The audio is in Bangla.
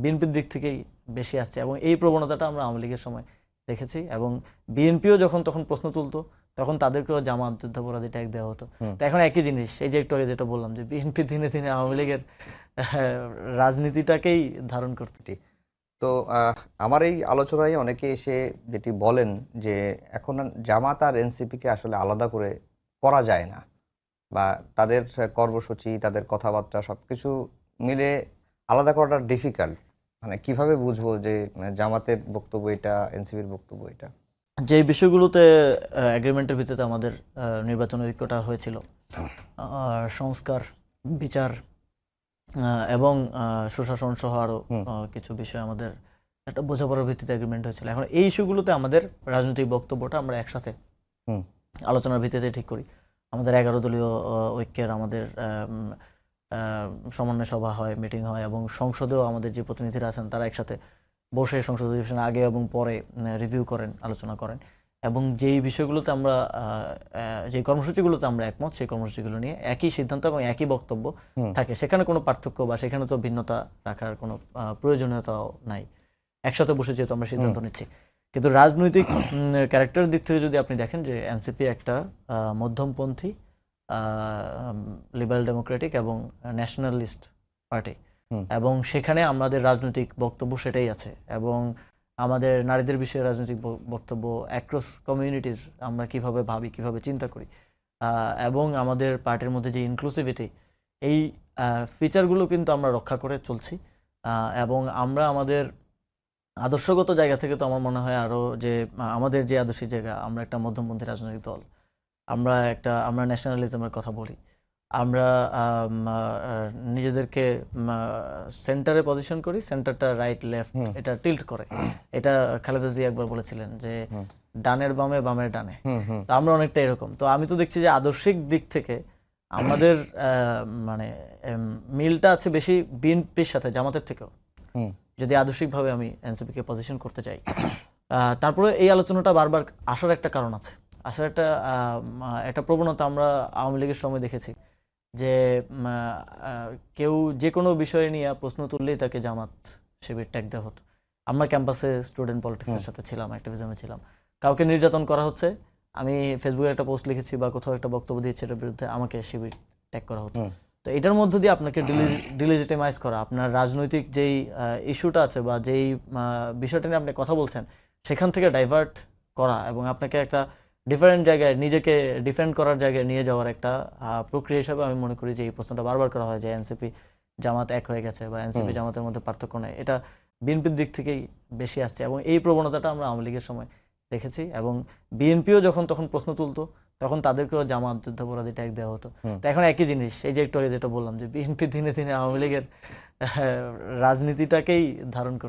বিএনপির দিক থেকেই বেশি আসছে, এবং এই প্রবণতাটা আমরা আওয়ামী লীগের সময় দেখেছি। এবং বিএনপিও যখন তখন প্রশ্ন তুলতো, তখন তাদেরকেও জামাত যুদ্ধাপরাধী ট্যাগ দেওয়া হতো। তো এখন একই জিনিস, এই যে একটু আগে যেটা বললাম, যে বিএনপি দিনে দিনে আওয়ামী লীগের রাজনীতিটাকেই ধারণ করতে। তো আমার এই আলোচনায় অনেকে এসে যেটি বলেন যে এখন জামাত আর এনসিপিকে আসলে আলাদা করে করা যায় না, বা তাদের কর্মসূচি, তাদের কথাবার্তা সবকিছু মিলে আলাদা করাটা ডিফিকাল্ট। মানে কিভাবে বুঝবো যে জামাতের বক্তব্য এটা, এনসিপির বক্তব্য এটা? যে বিষয়গুলোতে এগ্রিমেন্টের ভিত্তিতে আমাদের নির্বাচন ঐক্যটা হয়েছিল, সংস্কার, বিচার এবং সুশাসন সহ আরও কিছু বিষয় আমাদের একটা বোঝাপড়ার ভিত্তিতে এগ্রিমেন্ট হয়েছিল। এখন এই ইস্যুগুলোতে আমাদের রাজনৈতিক বক্তব্যটা আমরা একসাথে আলোচনার ভিত্তিতে ঠিক করি। আমাদের 11 দলীয় ঐক্যের আমাদের সমন্বয় সভা হয়, মিটিং হয়, এবং সংসদেও আমাদের যে প্রতিনিধিরা আছেন তারা একসাথে বসে সংসদ অধিবেশনের আগে এবং পরে রিভিউ করেন, আলোচনা করেন, এবং যেই বিষয়গুলোতে আমরা যে কর্মসূচিগুলোতে আমরা একমত, সেই কর্মসূচিগুলো নিয়ে একই সিদ্ধান্ত এবং একই বক্তব্য থাকে। সেখানে কোনো পার্থক্য বা সেখানে তো ভিন্নতা রাখার কোনো প্রয়োজনীয়তাও নাই। একসাথে বসে যেহেতু আমরা সিদ্ধান্ত নিচ্ছি। কিন্তু রাজনৈতিক ক্যারেক্টারের দিক থেকে যদি আপনি দেখেন, যে এনসিপি একটা মধ্যমপন্থী লিবারেল ডেমোক্রেটিক এবং ন্যাশনালিস্ট পার্টি, এবং সেখানে আমাদের রাজনৈতিক বক্তব্য সেটাই আছে। এবং আমাদের নারীদের বিষয়ে রাজনৈতিক বক্তব্য, অ্যাক্রস কমিউনিটিজ আমরা কিভাবে ভাবি, কিভাবে চিন্তা করি, এবং আমাদের পার্টির মধ্যে যে ইনক্লুসিভিটি, এই ফিচারগুলো কিন্তু আমরা রক্ষা করে চলছি। এবং আমরা আমাদের আদর্শগত জায়গা থেকে তো আমার মনে হয় আরও যে আমাদের যে আদর্শিক জায়গা, আমরা একটা মধ্যমপন্থী রাজনৈতিক দল, আমরা ন্যাশনালিজমের কথা বলি, আমরা নিজেদেরকে সেন্টারে পজিশন করি, সেন্টারটা রাইট লেফট এটা টিল্ট করে। এটা খালেদা জিয়া একবার বলেছিলেন যে ডানের বামে, বামের ডানে। তো আমরা অনেকটা এরকম। তো আমি তো দেখছি যে আদর্শিক দিক থেকে আমাদের মানে মিলটা আছে বেশি বিএনপির সাথে, জামাতের থেকেও, যদি আদর্শিকভাবে আমি এনসিপিকে পজিশন করতে চাই। তারপরে এই আলোচনাটা বারবার আসার একটা কারণ আছে, আসার একটা প্রবণতা আমরা আওয়ামী লীগের সময় দেখেছি, যে কেউ যে কোনো বিষয় নিয়ে প্রশ্ন তুললেই তাকে জামাত শিবির ট্যাগ দেওয়া হতো। আমরা ক্যাম্পাসে স্টুডেন্ট পলিটিক্সের সাথে ছিলাম, অ্যাক্টিভিজমে ছিলাম, কাউকে নির্যাতন করা হচ্ছে, আমি ফেসবুকে একটা পোস্ট লিখেছি বা কোথাও একটা বক্তব্য দিয়েছি, এটার বিরুদ্ধে আমাকে শিবির ট্যাগ করা হতো। তো এটার মধ্য দিয়ে আপনাকে ডিলিজিটিমাইজ করা, আপনার রাজনৈতিক যেই ইস্যুটা আছে বা যেই বিষয়টা নিয়ে আপনি কথা বলছেন, সেখান থেকে ডাইভার্ট করা, এবং আপনাকে একটা ডিফারেন্ট জায়গায় নিজেকে ডিফেন্ড করার জায়গায় নিয়ে যাওয়ার একটা প্রক্রিয়া হিসাবে আমি মনে করি যে এই প্রশ্নটা বারবার করা হয় যে এনসিপি জামাত এক হয়ে গেছে বা এনসিপি জামাতের মধ্যে পার্থক্য নেই। এটা বিএনপির দিক থেকেই বেশি আসছে, এবং এই প্রবণতাটা আমরা আওয়ামী লীগের সময় দেখেছি। এবং বিএনপিও যখন তখন প্রশ্ন তুলতো, তখন তাদেরকেও জামাত যুদ্ধাপরাধী ট্যাগ দেওয়া হতো। তো এখন একই জিনিস, এই যে একটু আগে যেটা বললাম, যে বিএনপি দিনে দিনে আওয়ামী লীগের রাজনীতিটাকেই ধারণ করতে